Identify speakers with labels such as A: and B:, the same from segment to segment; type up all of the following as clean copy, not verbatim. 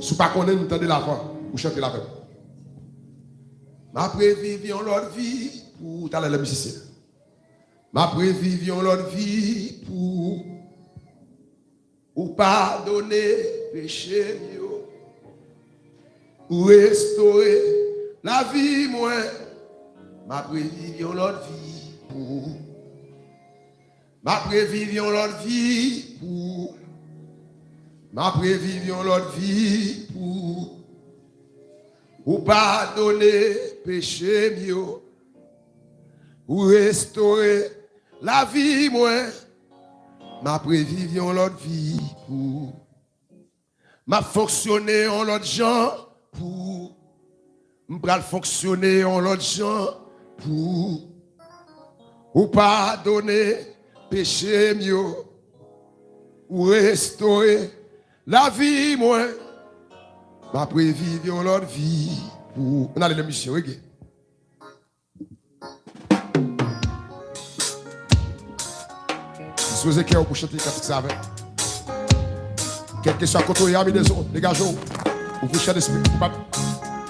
A: Si pas connaître, nous entendez la voix, vous chantez la voix. Ma prévision l'autre vie pour t'aller le musicien. Ma prévision l'autre vie pour pardonner péché pour restaurer la vie moi. Ma prévision l'autre vie pour ma prévision l'autre vie pour ma prévision l'autre vie pour pardonner péché mieux pour restaurer la vie moi. Ma prévision l'autre vie pour m'a fonctionner en l'autre gens pour m'pral fonctionner en l'autre gens pour pardonner péché mieux ou restaurer la vie moi. Ma prévision l'autre vie pour on a l'émission regarde. Disposez cœur pour chanter quand ça avec. Quel que soit côté ami des autres, dégageons. Vous chantez d'esprit.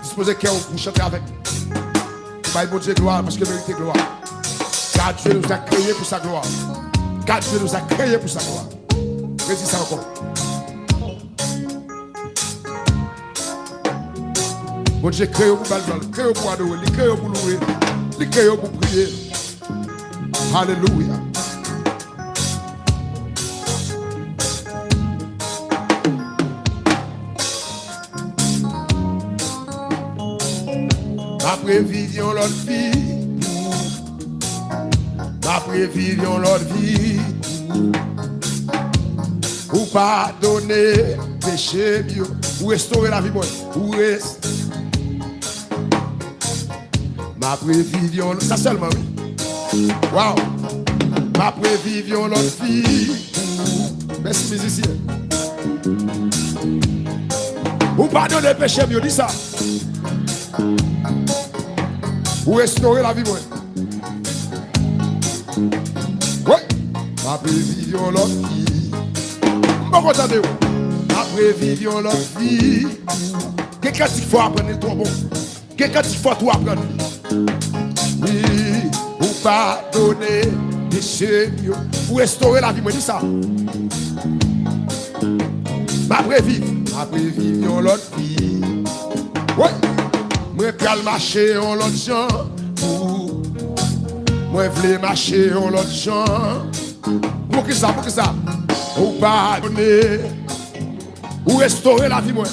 A: Disposez cœur pour chanter avec. Bye bon Dieu gloire parce que mérite gloire. Car Dieu nous a créés pour sa gloire. Car Dieu nous a créés pour sa gloire. Résiste ça encore. Bon Dieu créé pour balbal, créé pour adorer, créé pour louer, créé pour prier. Alléluia. Ma prévision l'autre vie, ma prévision l'autre vie, pour pardonner péché mieux, pour restaurer la vie bonne, pour rester. Ma prévision, ça seulement oui. Wow. Ma prévision l'autre vie, merci musicien. Pour pardonner péché mieux, dis ça. Pour restaurer la vie, ouais. Ouais. Ma prévision l'autre vie. Bon, attendez, ma prévision l'autre vie. Quelqu'un qui faut apprendre le trop bon. Quelqu'un qui faut tout apprendre. Oui, pour pardonner péché mieux. Pour restaurer la vie, moi dis ça. Ma prévision l'autre vie. Ouais. Moi pral marcher en l'autre gens pour moi vle marcher en l'autre gens pour qui ça pour pardonner ou restaurer la vie moi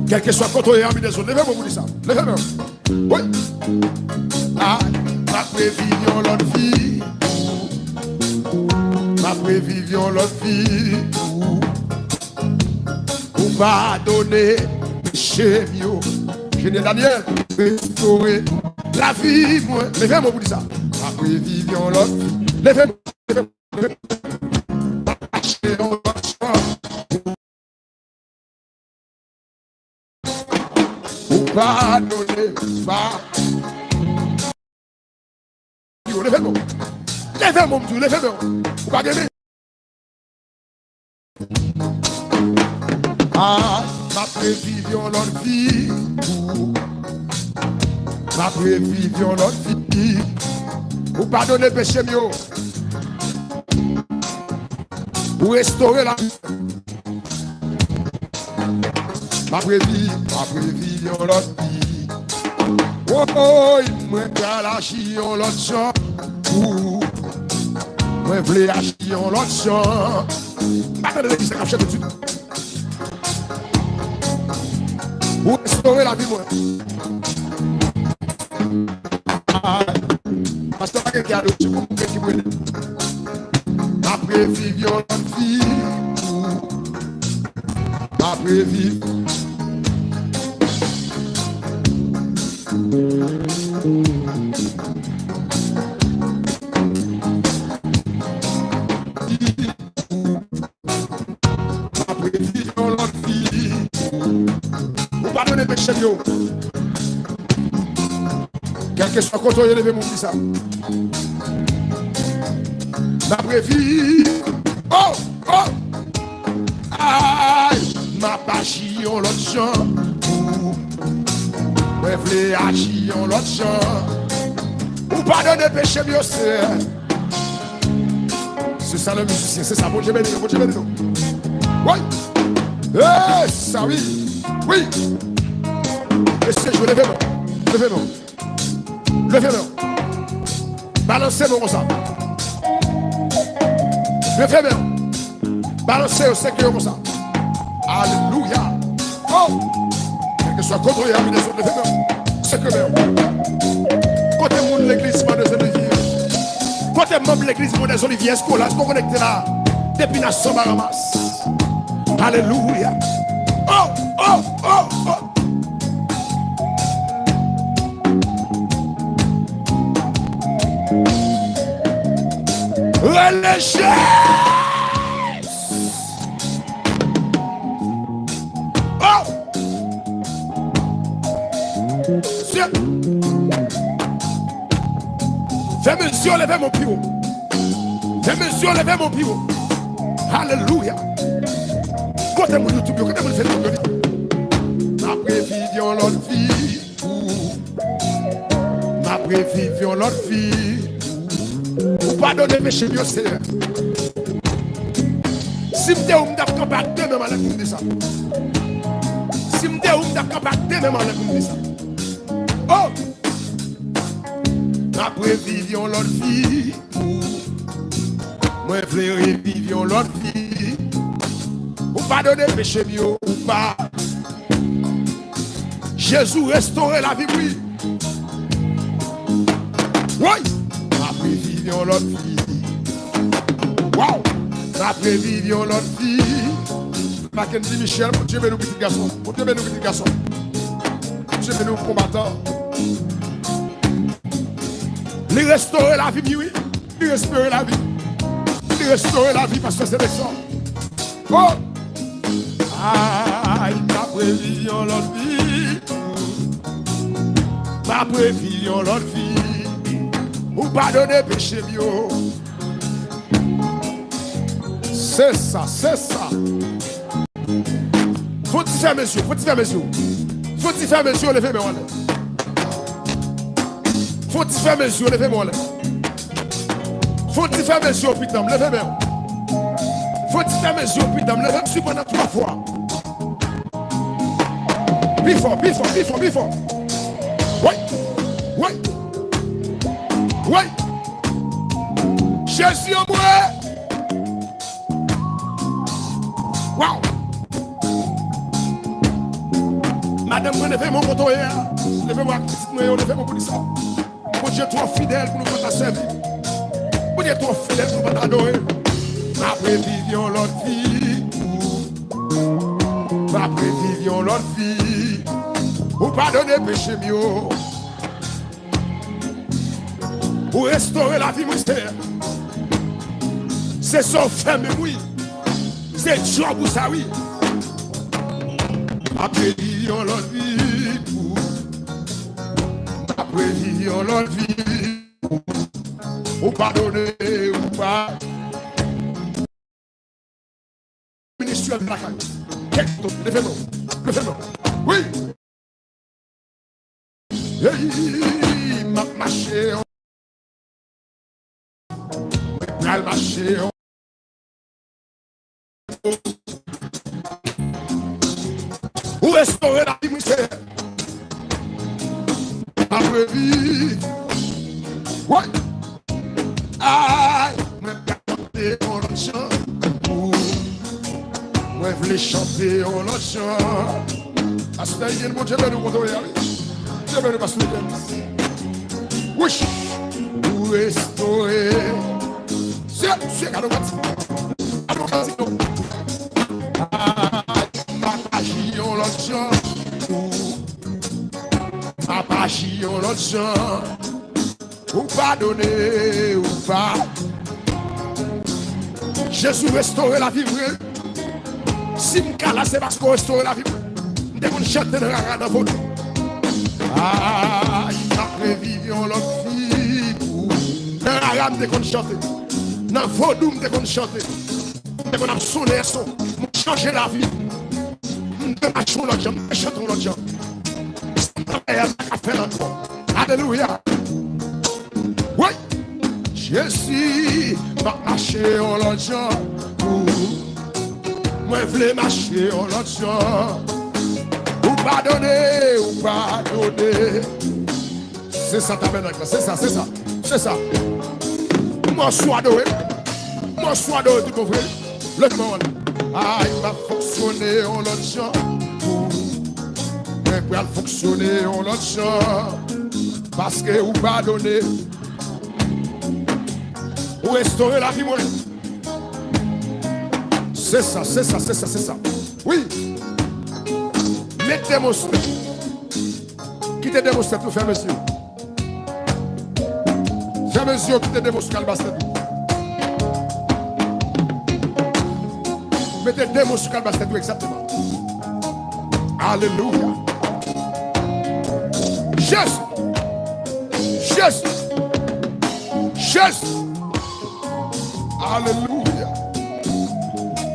A: quel que soit côté ami des autres levez-moi pour dire ça levez-moi oui ah ma prévision l'autre vie ma prévision l'autre vie pour pardonner péché mieux. Général Daniel, restaurer la vie, moi. Levez-moi pour dire ça. Ma prévision l'autre vie. Levez-moi. Pour pardonner, levez-moi. Levez-moi, levez-moi. Vous pas gagner. Ah, ma prévision l'autre vie, ma prévision l'autre vie, pour pardonner péché mieux, pour restaurer la vie. Ma prévision l'autre vie, oh, il m'a lâché l'autre champ, moi voulais lâcher l'autre champ. Attendez, c'est comme ça tout de suite. Pour restaurer la vie, moi. Parce que pas quelqu'un a d'autre pour qui me dit. Ma prévision l'autre vie. Ma prévision. Ma prévision l'autre vie. Vous pardonnez péché mieux. Quel que soit le côté, levez mon ça. Ma prévision. Oh, oh. Aïe. pas agir en l'autre champ. Moi, voulais agir en l'autre champ. Ou pardonner péché, mieux c'est. C'est ça le musicien, c'est ça, bon Dieu béni, bon Dieu béni. Oui. Eh, ça oui. Oui. Laissez jouer, levez-moi. Levez-moi. Levez-moi. Balancez-moi comme ça. Levez-moi. Balancez au secteur comme ça. Alléluia. Oh. Quel que soit contre les amis des autres, levez-moi. Secteur. Côté monde l'église, moi des oliviers. Côté membre l'église, moi des oliviers. Est-ce qu'on est connecté là? Depuis la somme à ramasse. Alléluia. Oh, oh, oh, oh. Relâchez. Oh. Dieu. Fais mesure, levez mon pied. Fais mesure, levez mon pied. Alléluia. Côté mon YouTube, côté mon Facebook. Après vivions l'autre vie. Après vivions l'autre vie. Ou pardonner péché mieux c'est. Si m'te ou m'dap compacté même avec nous ça. Si m'te ou m'dap compacté même avec nous ça. Oh. Après vivions l'autre vie. Moi v'lais vivions l'autre vie. Ou pardonner péché mieux ou pas. Jésus restaurer la vie oui. Oui. Après vivions l'autre vie. Wow. Après vivions l'autre vie. Mackenzie Michel, mon Dieu béni nous petit garçon. Mon Dieu béni nous petit garçon. Mon Dieu béni nous combattant. Il restaurer la vie, oui. Il restaurer la vie. Il restaurer la vie parce que c'est le sang. Oh. Aïe, après vivions l'autre vie. Après vivions l'autre vie. Ou pardonner péché mieux. C'est ça, c'est ça. Faut-il faire mesure, faut-il faire mesure. Faut-il faire mesure, levez-moi en l'air. Faut-il faire mesure, levez-moi en l'air. Faut-il faire mesure, putain, levez-moi. Faut-il faire mesure, putain, levez-moi pendant 3 fois. Plus fort, plus fort, plus fort, plus fort. Oui, oui. Oui. Jésus en moi. Wow. Madame, vous levez mon poteau hier. Levez-moi, levez-moi pour ça. Mon Dieu, trop fidèle pour nous faire servir. Mon Dieu, trop fidèle pour nous adorer. Après vivions l'autre vie. Après vivions l'autre vie. Ou pardonner péché mieux. Pour restaurer la vie mystère. C'est son femme, oui. C'est job ou ça, oui. Après vivions l'autre vie. Après vivions l'autre vie. Ou pardonner ou pas. Ministère de la caille. Levez-moi. Levez-moi. Oui. Hey, m'a marché. Al marché. Ou restaurer la vie mystère. Après vie. Ouais. Aïe. Moi chanter en l'autre chant. Moi voulais chanter en l'autre chant. Astagien, mon Dieu, nous contrôler. Dieu, nous passe le temps. Oui. Ou restaurer. C'est cadeau. Agir l'autre chant. Agir l'autre chant. Ou pardonner ou pas. Jésus restaurer la vie vraie. Si m'ka là, c'est parce qu'on restaure la vie vraie. Dès qu'on chante dans la dans votre. Après vivions l'autre vie. Dans la rame dès qu'on chante. Dans vos dômes dès qu'on chante. Dès qu'on a sonné son. Changer la vie. marchons l'autre jambe, chantons l'autre jambe. Alléluia. Oui. Jésus m'a marché en l'autre jambe. Moi, je voulais marcher en l'autre jambe. Ou pardonner, ou pardonner. C'est ça, tabernacle. C'est ça, c'est ça. C'est ça. Moi, je suis adoré. Moi, je suis adoré, tu comprends? Le monde. Ah, il va fonctionner en l'autre champ. Mais pour fonctionner en l'autre champ. Parce que vous pardonnez. Vous restaurez la vie, moi. C'est ça, c'est ça, c'est ça, c'est ça. Oui. Les démonstrés. Qui te démontre tout, ferme les yeux. Ferme les yeux, qui te démontre qu'elle basse tout. Mettez deux mots sur le basket, exactement. Alléluia. Jésus. Jésus. Jésus. Alléluia.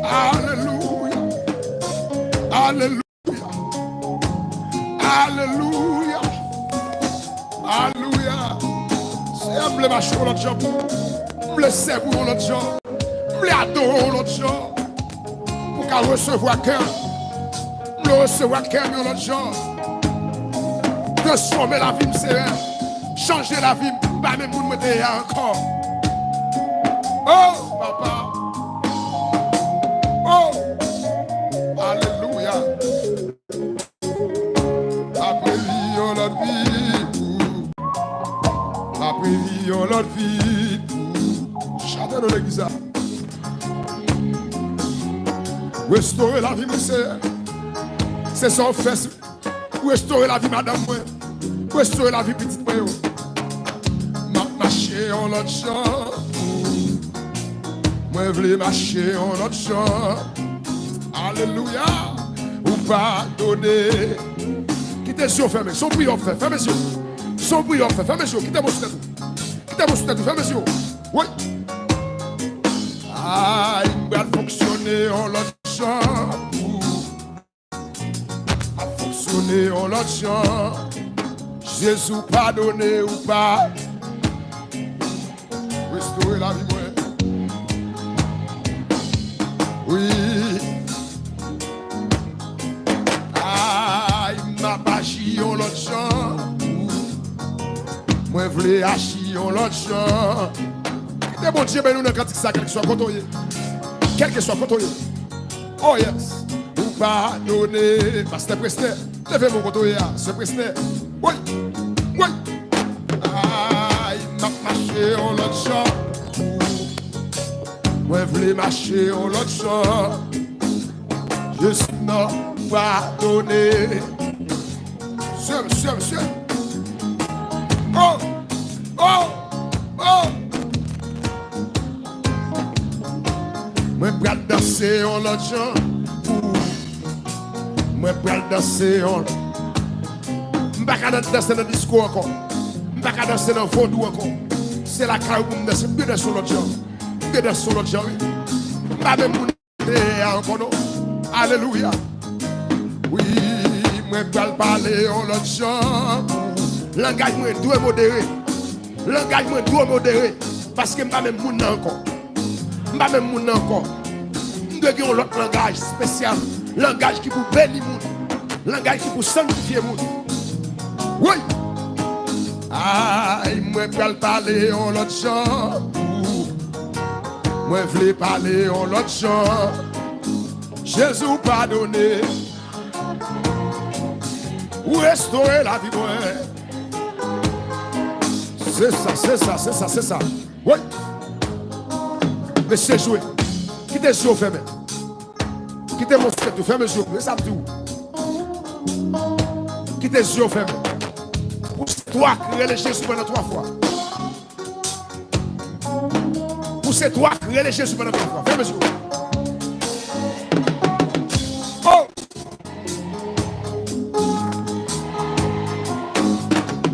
A: Alléluia. Alléluia. Alléluia. Alléluia. C'est un marcher l'autre jour. Le servir l'autre jour. Le adorer l'autre jour. Pour recevoir cœur, le recevoir cœur de l'autre genre, transformer la vie, c'est changer la vie, pas même pour me dire encore. Oh, papa. Oh, alléluia. Après vie, on l'autre vie. Après vie, on l'autre vie. Chantez dans l'église. Restaurer la vie, monsieur. C'est son fait. Restaurer la vie, madame. Restaurer la vie, petite. Ma marcher en l'autre champ. Moi, je voulais marcher en l'autre champ. Alléluia. Ou pardonner. Quittez les yeux fermés. Son prière fait. Fermez les yeux. Son prière fait. Fermez les yeux. Quittez vos têtes. Quittez vos têtes. Fermez les yeux. Oui. Ah, il va fonctionner en l'autre. A fonctionner en l'autre champ. Jésus pardonné ou pas. Restaurer la vie, oui. Ah, il m'a pas chié en l'autre champ. Moi, je voulais agir en l'autre champ. C'était bon Dieu, mais nous, quand ça, quel que soit côtoyé. Quel que soit côtoyé. Oh yes, ou pardonner, parce que Presner, levez mon côté, c'est Presner. Oui, oui. Ah, il m'a marché en l'autre champ. Moi, je voulais marcher en l'autre champ. Je suis non pardonné. Monsieur. Oh, oh, oh. Moi, je vais danser en l'autre champ. Moi, je vais danser en. Je ne vais pas danser dans le discours encore. Je ne vais pas danser dans le vaudou encore. C'est la carrière pour me danser. Je vais danser sur l'autre champ. Je vais danser sur l'autre champ. Je ne vais pas danser encore. Alléluia. Oui, moi, je vais parler en l'autre champ. L'engagement doit modérer. L'engagement doit modérer. Parce que je ne vais pas même moun encore. Pas même moun encore. Nous devons l'autre langage spécial. Langage qui pour bénir moun. Langage qui pour sanctifier moun. Oui. Ah, moi je vais parler en l'autre champ. Moi je veux parler en l'autre champ. Jésus pardonné. Ou restaurer la vie. C'est ça, c'est ça, c'est ça, c'est ça. Oui. Monsieur joué. Quittez les yeux fermés. Quittez mon secret, fermez les yeux. Ça tout. Quittez les yeux fermés. Pour ces trois créer les Jésus pendant 3 fois. Pour ces trois créer les Jésus pendant 3 fois. Fermez les yeux. Oh!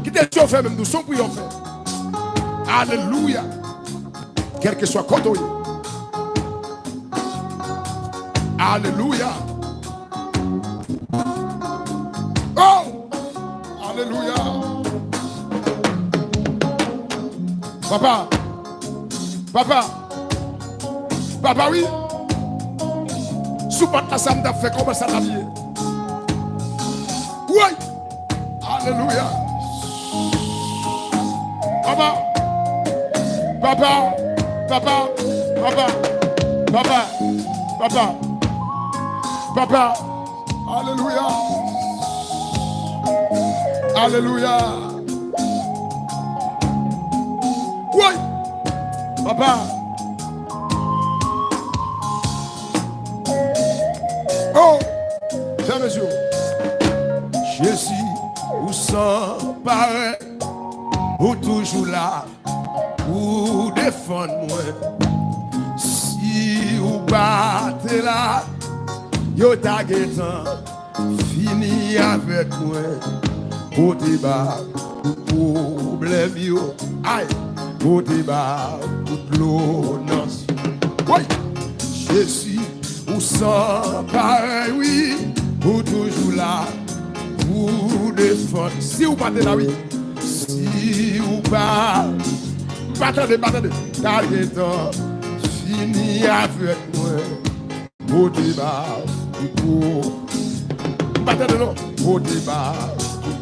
A: Quittez les yeux fermés. Nous sommes prions faire. Alléluia. Quel que soit côté. Alléluia. Alléluia. Papa. Papa. Papa, oui. Sous la ça m'a fait comment ça l'a vie. Oui. Alléluia. Papa. Papa. Papa. Papa. Papa. Papa. Papa. Alléluia. Alléluia. Oui. Papa. Oh. Tiens, monsieur. Jésus, ou sans pareil, ou toujours là, ou défendre moi. Si ou battez là, yo ta guetan, fini avec moi. Pote baw Tout Pwoblèm yo. Aïe. Pote baw Tout l'onance. Oui. Jezi, ou sans pareil, oui. Ou toujours là, pour défendre. Si ou battez là, oui. Si ou pas. Battez, ta guetan, fini avec moi. Pote baw Tout. Battez non. Pote baw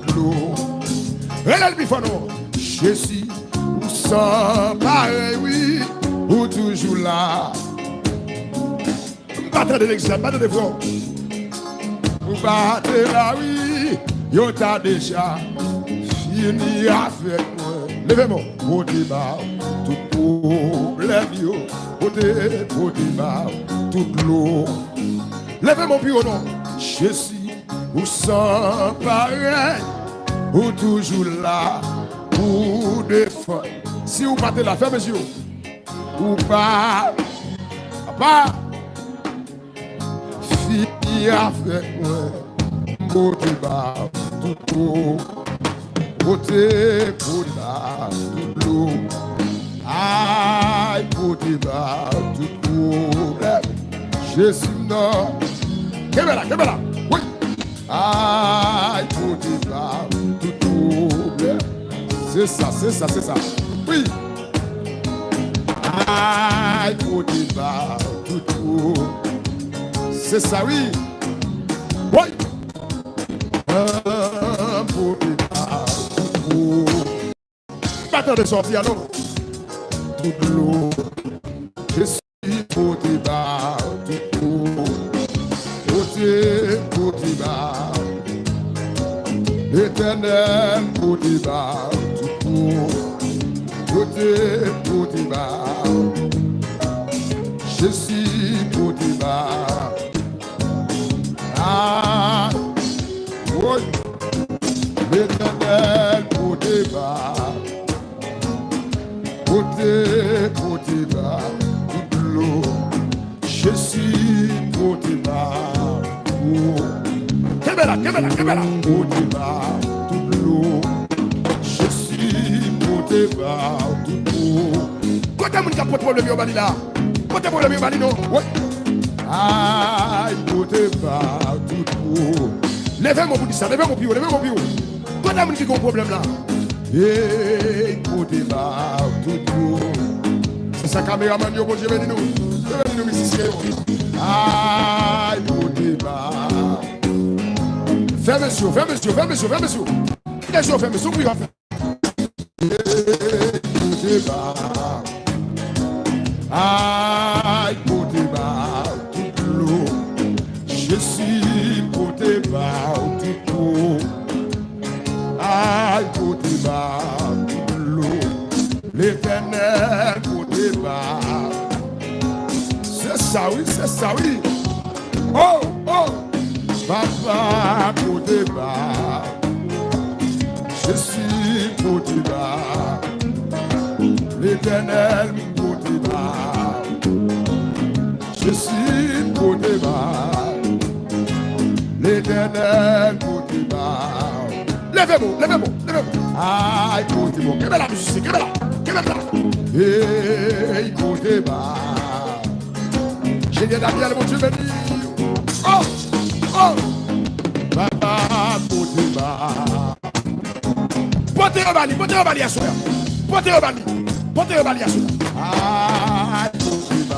A: Tout. Relève bifo non. Jezi, ou sans pareil, oui. Ou toujours là. Battez de l'exemple, battez de front. Ou battez là, oui. Yo ta déjà fini avec moi. Levez-moi. Pote baw Tout Pwoblèm yo. Pote baw Tout l'eau. Levez-moi puis au nom. Jezi, ou sans pareil, ou toujours là, pour défendre. Si vous partez là, fermez les yeux. Ou pas, papa, fini avec moi. Pote baw Tout. Pote baw Tout. Aïe, Pote baw Tout Pwoblèm. Jezi non. Kebela. Oui. Aïe, Pote baw Tout Pwoblèm. C'est ça. Oui. Aïe, Pote baw Tout. C'est ça, oui. Oui. Pote baw Tout. Pas de sortir, non. Tout l'eau. Je suis Pote baw Tout. Pote baw. L'éternel Pote baw Tout. Pote baw. Je suis Pote baw. Ah, oui. L'éternel Pote baw. Pote baw Tout l'eau. Je suis Pote baw. Kebela. Pote baw Tout l'eau. Je suis Pote baw Tout. Côté moun ka Pote Pwoblèm yo bali là. Pote Pwoblèm yo bali non. Oui. Aïe, Pote baw Tout. Levez-moi pour dire ça. Levez-moi plus haut. Côté moun qui a un problème là. Hey, Pote baw Tout. C'est ça caméraman yo, bon Dieu, venez nous musiciens. Aïe, Pote baw. Fermez les yeux. Les yeux fermés, s'ouvrir en fait. Pote baw. Aïe, Pote baw Tout l'eau. Je suis Pote baw Tout. Aïe, Pote baw Tout l'eau. L'éternel Pote baw. C'est ça, oui. Oh. Papa, Pote baw. Je suis Pote baw. L'éternel Pote baw. Je suis Pote baw. L'éternel Pote baw. Levez-moi. Aïe, Pote baw. Quelle est la musique? Hey, Pote baw. J'ai dit Daniel, mon Dieu béni. Oh. Papa, Pote baw. au bali, portez au bali à soi. Portez au bali. Portez au bali à soi. Ah, Pote baw.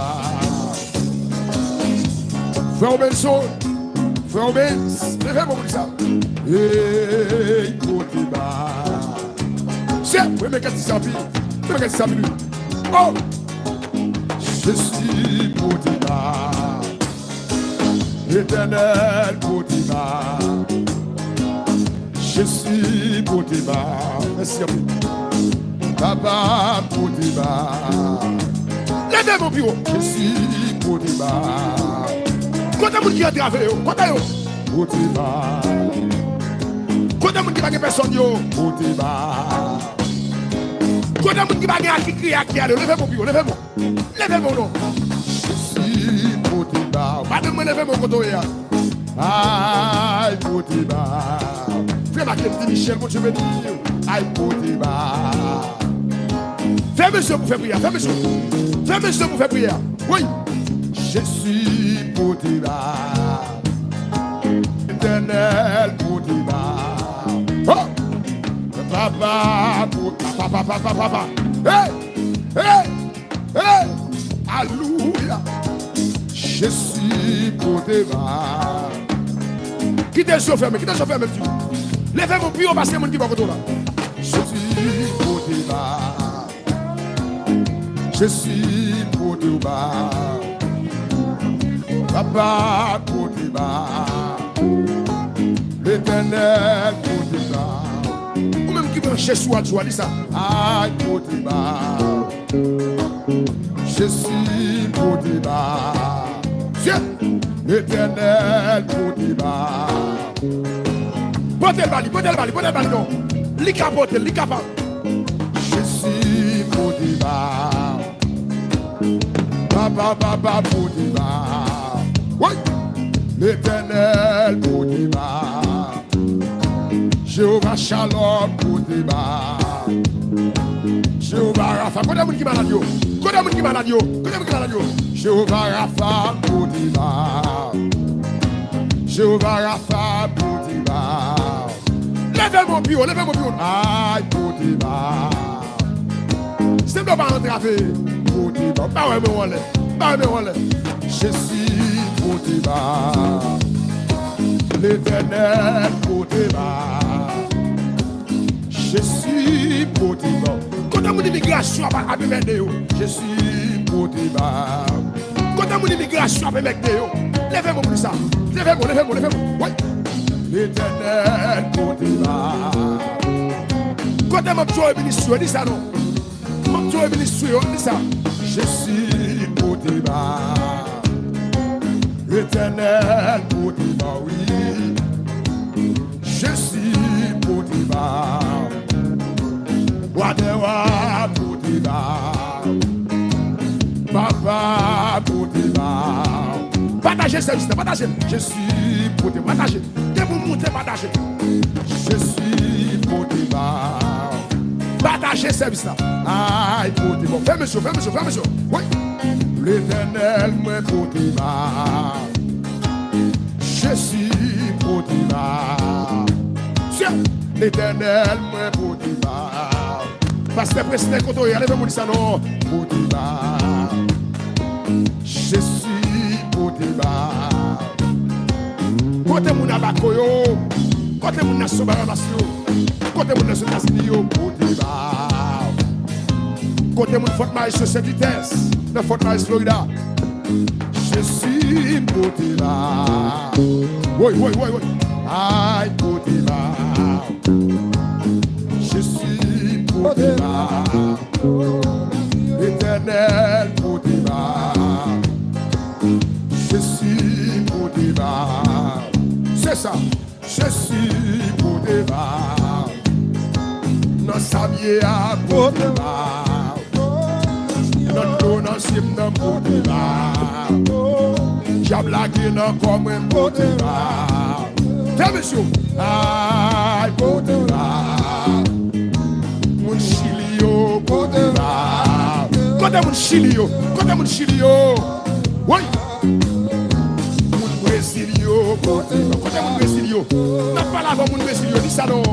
A: Frère Benson. Frère Benz. Levez-moi pour ça. Hey, Pote baw. C'est, oui, mais qu'est-ce que ça fait? Mais qu'est-ce que ça fait? Oh! Je suis Pote baw. Éternel Pote baw. Je suis Pote baw. Merci à vous. Papa Pote baw. Levez mon bureau. Je suis Pote baw. Quand est-ce qui a travaillé? Quand est-ce? Pote baw. Quand est-ce qui va gagner personne? Pote baw. Quand est-ce qui va gagner qui crie à qui? Levez mon bureau. Levez-moi. Levez-moi non. Je suis Pote baw. Madame, levez mon côté. Aïe, Pote baw. Frère Marquette Michel, mon Dieu béni. Aïe, Pote baw. Fais monsieur pour faire prière. Fais monsieur. Fais monsieur pour faire prière. Oui. Je suis Pote baw. Éternel Pote baw. Oh. Papa, papa. Hey. Alléluia. Je suis Pote baw. Quittez le chauffeur, mais quittez le chauffeur, même tu. Levez mon pied, parce que mon qui va là. Je suis Pote baw. Je suis Pote baw. Papa Pote baw. L'éternel Pote baw. Ou même qui veut chercher soit joie, dis ça. Aïe, Pote baw. Je suis Pote baw. Tiens, l'éternel Pote baw. Portez le bali, non. Li capote. Je suis Pote baw. Papa Pote baw. Oui, l'éternel Pote baw. Jéhovah Shalom Pote baw. Jéhovah Rapha. Quand est-ce qui malade? Jéhovah Rapha Pote baw. Jéhovah Rapha Pote baw. Levez mon bureau. Aïe, Pote baw. C'est pas entravé. Pote baw. Pas ouais. Je suis Pote baw. L'éternel Pote baw. Je suis Pote baw. Quand on immigration à Bémédéo, je suis Pote baw. Quand on immigration à Bémédéo, levez-moi pour ça. Levez-moi. Oui. L'éternel Pote baw. Quand on m'a ministre, dis ça non. M'a ministre, dis ça. Je suis Pote baw. L'éternel Pote baw, oui. Je suis Pote baw. Wadewa Pote baw. Papa Pote baw. Partagez ce système, partagez. Je suis Pote baw. Partagez. Que vous montez, partagez. Je suis Pote baw. Partagez ce système. Aïe, Pote baw. Fais monsieur. Oui. L'éternel moi Pote baw. Je suis Pote baw. Tiens, l'éternel moi Pote baw. Parce que président quand il allez me dire ça non. Pote baw. Je suis Pote baw. Côté mon abakoyo, côté mon nasobaramasio, côté mon nationalisio, Pote baw. Côté mon Fort Myers sur vitesse, dans Fort Myers Florida. Je suis Pote baw. Oui. Aïe, Pote baw. Je suis Pote baw. Éternel Pote baw. Je suis Pote baw. C'est ça. Je suis Pote baw. Non saviez à Pote baw. Non non sim non Pote baw. J'ablague non comme un Pote baw. Fais monsieur. Aïe, Pote baw. Mon chilio Pote baw. Côté mon chilio. Oui. Mon Brésilio Pote baw. Côté mon Brésilio. N'a pas là mon Brésilio, dis ça non.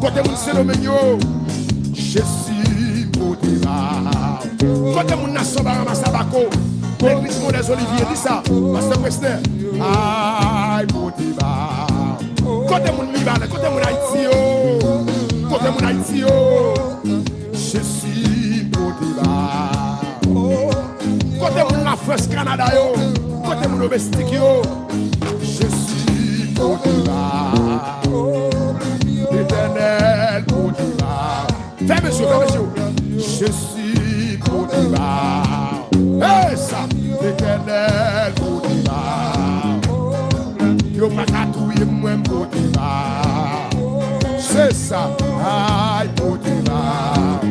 A: Côté mon Séloménio, je suis Pote baw. Côté mon nation Barama-Sabako, l'église des Oliviers, dis ça, Pasteur Wester. Aïe, Pote baw. Côté mon Libanais, côté mon Haïti, côté mon Haïti, je suis Pote baw. Côté mon la France, Canada, côté mon domestique, je suis Pote baw. L'éternel Pote baw. Fais monsieur, je suis Pote baw. Eh ça, l'éternel Pote baw. Yo pas qu'à touiller moi Pote baw. C'est ça, aïe Pote baw.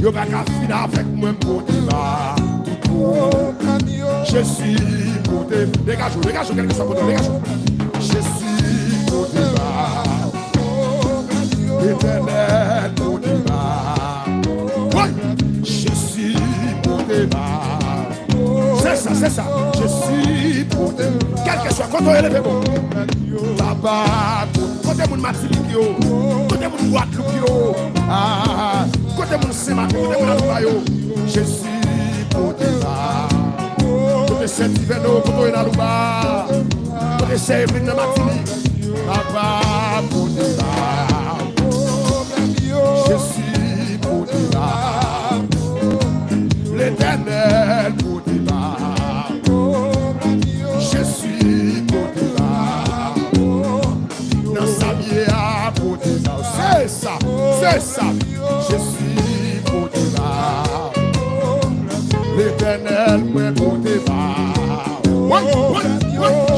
A: Yo pas qu'à finir avec moi Pote baw. Je suis Pote baw. Dégage, quelque chose pour dégage. Je suis Pote baw. L'éternel Pote baw. Ouais. Je suis Pote baw. C'est ça. Je suis Pote baw. Quel que soit, quand on est élevé, bon. Papa, côté mon Martinique, côté mon Guadeloupe, côté mon Sémat, côté mon Alouba, je suis Pote baw. Côté Saint-Yveno, côté Alouba, côté Saint-Yveno, Martinique, Papa, Pote baw. Je suis Pote baw. L'éternel Pote baw. Je suis Pote baw. Dans sa vie à Pote baw. C'est ça. Je suis Pote baw. L'éternel moi Pote baw. Ouais.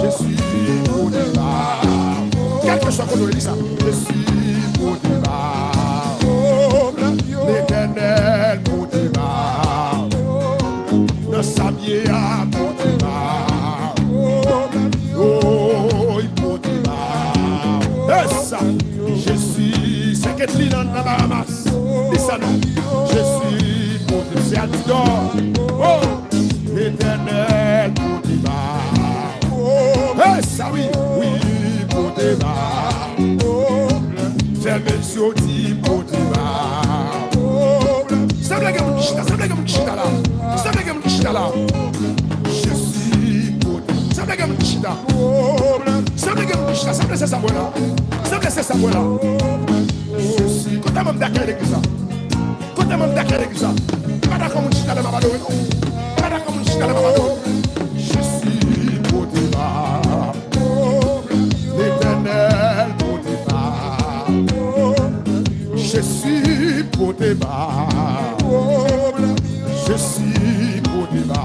A: Je suis Pote baw. Quel que soit qu'on dit ça, je suis Pote baw. L'éternel Pote baw. Dans sa vie à Pote baw. Oh, Pote baw. Et ça, je suis Seketli dans la Bahamas. Et ça non, je suis Pote baw. C'est Altidor. Oh, l'éternel Pote baw. Et ça oui, Pote baw. C'est monsieur dit Pote baw. C'est blague mon chita là. Je suis Pote. C'est blague mon chita. C'est ça voilà. Je suis quand même d'accord avec ça. Pas d'accord mon chita de Mamado. Je suis Pote baw. L'éternel Pote baw. Je suis Pote baw. Je suis Pote baw.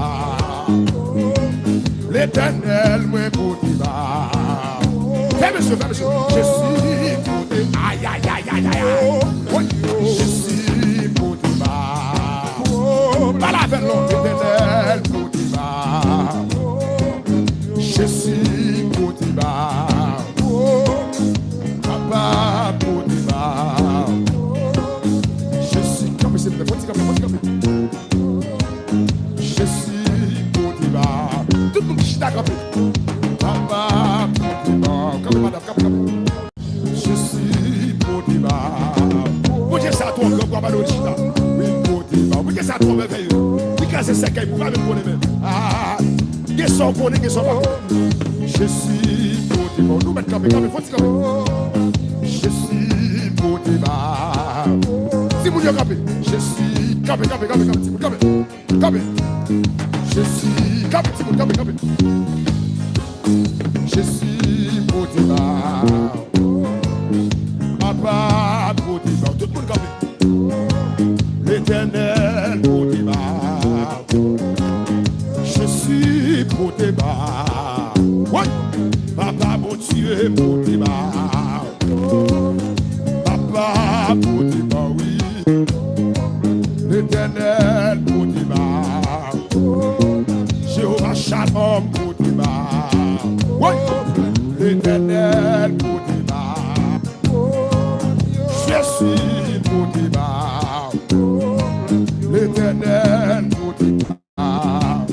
A: L'éternel moi Pote baw. Fais monsieur. Je suis Pote. Aïe. Oui. Je suis Pote baw. Pas la veine l'autre. L'éternel Pote baw. Je suis Pote baw. Papa Pote baw. Je suis comme c'est le petit comme. Je suis Pote baw. Tout le monde qui d'accord. Papa Pote baw. Comme madame comme. Je suis Pote baw. Vous dites ça toi comme Padone Peche. Oui Pote baw. Vous dites ça toi merveilleux. Vous cassez ça pour pas me connaître même. Ils sont connus, ils sont pas. Je suis Pote baw. Nous mettons comme faut comme. Je suis Pote baw. Si vous dites capé, je suis capé. Je suis capé. Je suis Pote baw. Papa Pote baw. Tout le monde capé. L'éternel Pote baw. Je suis Pote baw. Ouais. Papa bon Dieu Pote baw. Papa Pote baw, oui. L'éternel Pote baw. Jéhovah Shalom Pote baw. Ouais. L'éternel Pote baw. Je suis Pote baw. L'éternel Pote baw.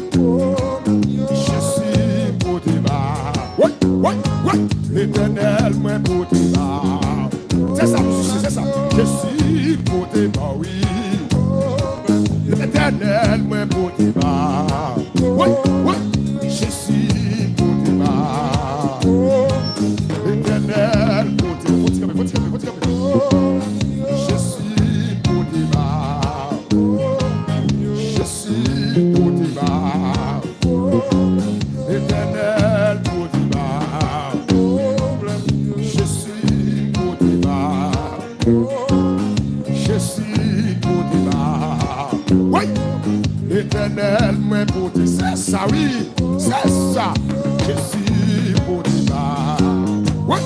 A: Je suis Pote baw. Ouais. L'éternel moi Pote baw. C'est ça. Je suis Pote baw, oui. L'éternel, moi Pote baw. Oui, oui. Je suis Pote baw. L'éternel, Pote baw. Je suis Pote baw. Je suis Pote baw. L'éternel, Pote baw. Je suis Pote baw. Je suis Pote baw. Oui, l'éternel, moi Pote, c'est ça, oui, c'est ça. Je suis Pote baw. Oui,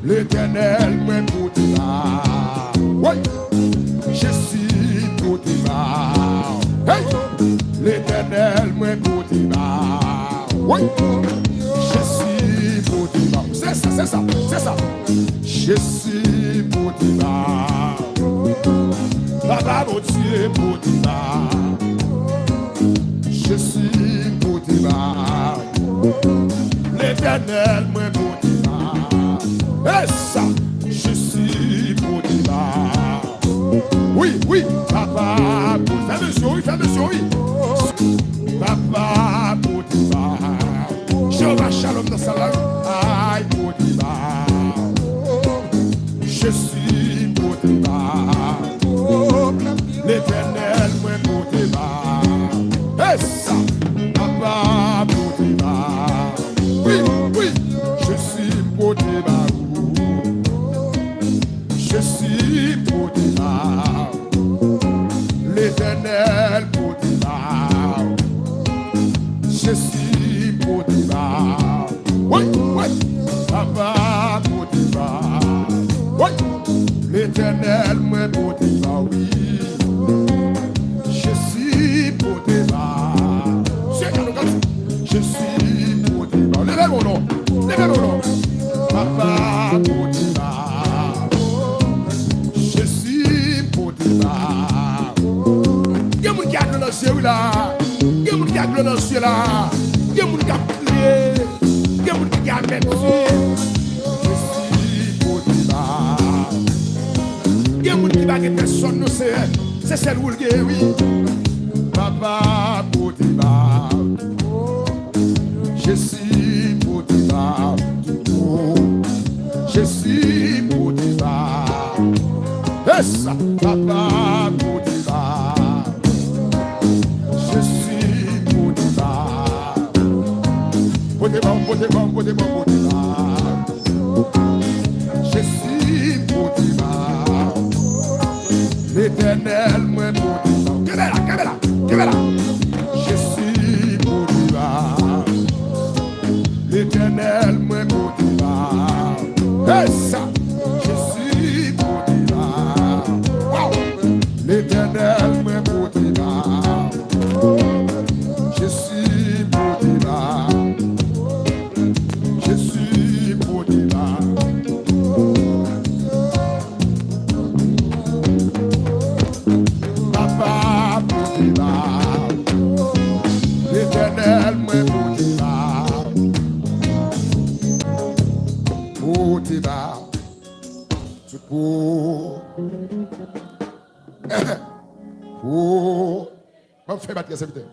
A: l'éternel, moi Pote baw. Oui, je suis Pote baw. Hey, l'éternel, moi Pote baw. Oui, je suis Pote baw. C'est ça, c'est ça, c'est ça. Je suis Pote baw. Papa, mon Dieu, Pote baw. Je suis Pote baw. L'éternel, moi Pote baw. Et ça, je suis Pote baw. Oui, oui, papa, fais monsieur, oui, fais monsieur, oui. Papa, Pote baw. Jehovah Shalom dans sa langue. Aïe, Pote baw. Je suis Pote baw. L'éternel, moi Pote baw. Et ça, papa, Pote baw. Oui, oui, je suis Pote baw. Je suis Pote baw. L'éternel, Pote baw. Je suis Pote baw. Oui, oui, papa, Pote baw. Oui, l'éternel, moi Pote baw, oui. Je suis Pote baw. Je suis Pote baw. Levez mon nom, levez mon nom. Papa, Pote baw. Je suis Pote baw. Il y a des gens qui ont dans le ciel là. Il y a des gens qui ont dans le ciel là. Il y a des gens qui ont crié. Il y a des gens qui ont mettre. Je suis Pote baw. Il y a des gens qui ont gagné personne, c'est celle où il y a, oui. Papa, Pote baw. Je suis Pote baw. Je suis Pote baw. Et ça, papa, Pote baw. Je suis Pote baw. Pote baw, Pote baw, Pote baw, Pote baw. Je suis Pote baw. L'éternel, moi Pote baw. Kebela. Je suis Pote baw. L'éternel, moi Pote baw. Et ça, je suis Pote baw. Wow. L'éternel, moi Pote baw. Je suis Pote baw. Je suis Pote baw. Papa, Pote baw. L'éternel, moi Pote baw. Pote baw. Tout pour. Pour. On fait battre les serviteurs.